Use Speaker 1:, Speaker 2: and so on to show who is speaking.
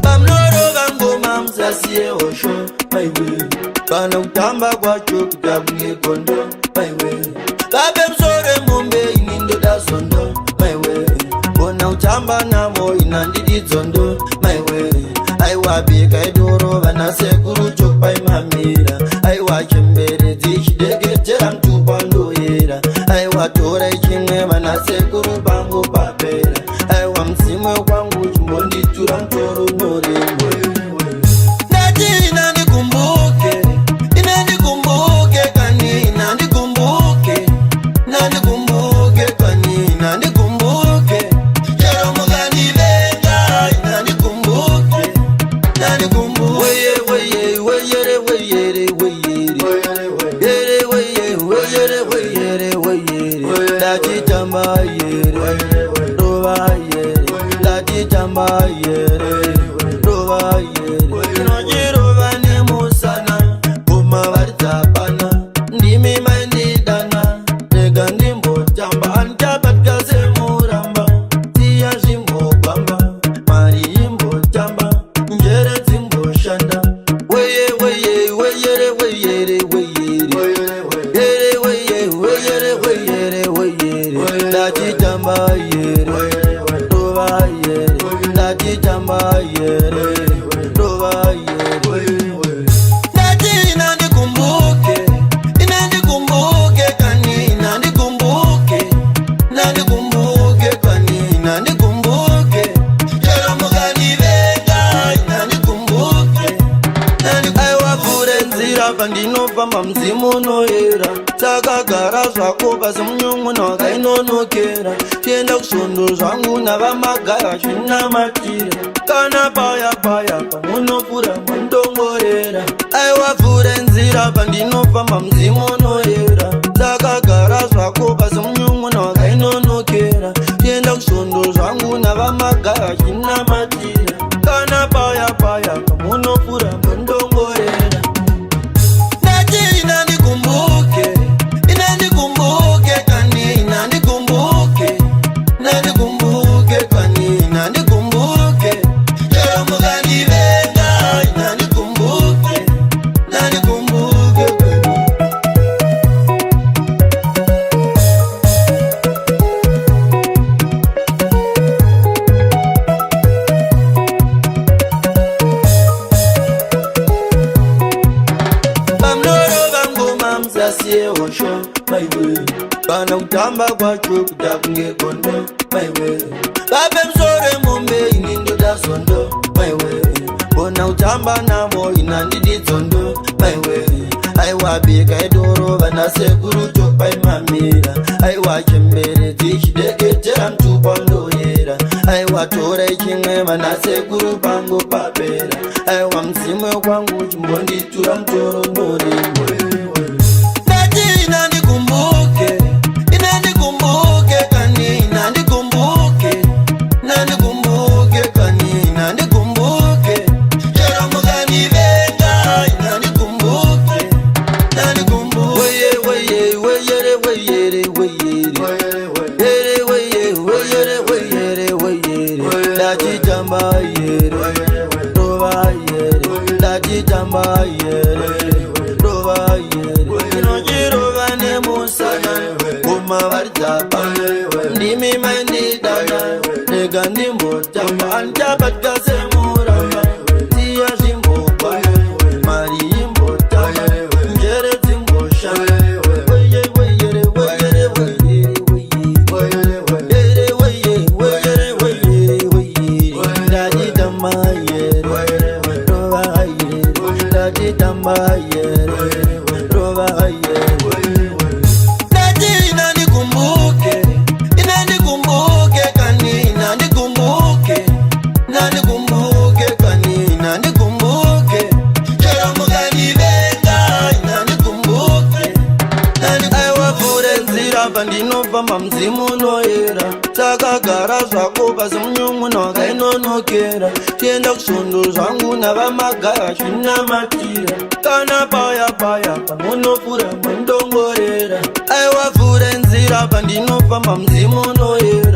Speaker 1: Pamnorova ngoma msasiye osho my way. Kana utamba kwacho kutabuye kondo my way. Kabe msore mombe inindo da sondo my way. Bona utamba namo inandidi zondo my way. Aiwa bika idoro vana sekuru chokpa imamira. Aiwa chembere zishidege tera mtupa ndoyera. Aiwa tora ichimwe vana sekuru bango papera. Aiwa msimwe kwangu chumbondi tura mtoro noremwe. Nati inanikumbuke, inanikumbuke kani inanikumbuke. Inanikumbuke kani inanikumbuke. Jero mugani venga inanikumbuke. Inanikumbuke. Weye weyere weyere weyere. Yere weye weyere weyere weyere. Dati tamba yere. Rova yere. Dati tamba yere. Rova yere. Inojiro vane musana. Kuma vartapana. Ndimi maindidana. Nega ndimbo tamba. Antabat kaze muramba. Tia jimbo bamba. Mari imbo tamba. Njere zimbo shanda. Weye weye weyere weyere weyere. Yere weye weyere weyere weyere. Dati tamba yere. Rova yere. Dati tamba yere. Rova yere. Dati inanikumbuke. Inanikumbuke kani inanikumbuke. Inanikumbuke kani inanikumbuke. Jero mugani venga inanikumbuke. Aiwa kurenzira pandinofamba mzimu noyera. Takagara zvako pasi munyungu nakainonokera. Tienda kusondo zvangu navamagara zvinamatira. Kana paya paya pamunofura mundongorera. Aiwa kurenzira pandinofamba mzimu noyera. Takagara zvako pasi munyungu nakainonokera. Tienda kusondo zvangu navamagara zvinamatira. Kana paya paya pamunofura mundongorera. Nati inanikumbuke, inanikumbuke kani inanikumbuke. Inanikumbuke kani inanikumbuke. Jero mugani venga inanikumbuke. Inanikumbuke kani. Pamnorova ngoma msasiye osho my way. Kana utamba kwacho kutakunge kondo my way. Kabe msore mombe inindo da sondo my way. Bona utamba namo inandidi zondo my way. Aiwa bika idoro vana sekuru chokpa imamira. Aiwa chembere zishidege tera mtupa ndoyera. Aiwa tora ichimwe vana sekuru bango papera. Aiwa msimwe kwangu chimbondi tura mtoro noremwe. Nati inanikumbuke. Inanikumbuke kani inanikumbuke. Inanikumbuke kani inanikumbuke. Jero mugani venga inanikumbuke. Inanikumbuke. Weye weye weyere weyere weyere. Yere weye weyere weyere weyere. Dati tamba yere. Rova yere. Dati tamba yere. Rova yere. Inojiro vane musana. Kuma vartapana. Ndimi maindidana. Nega ndimbo tamba. Antabat kaze muramba. Tia jimbo bamba. Mari imbo tamba. Njere zimbo shanda. Weye weyere weyere weyere weyere. Yere weye weyere weyere weyere. Dati tamba yere. Rova yere. Dati tamba yere. Rova yere. Nati inanikumbuke. Inanikumbuke kani inanikumbuke. Inanikumbuke kani inanikumbuke. Jero mugani venga inanikumbuke. Aiwa kurenzira pandinofamba mzimu noyera. Takagara zvako pasi munyungu nakainonokera. Tienda kusondo zvangu navamagara zvinamatira. Kana paya paya pamunofura mundongorera. Aiwa kurenzira pandinofamba mzimu noyera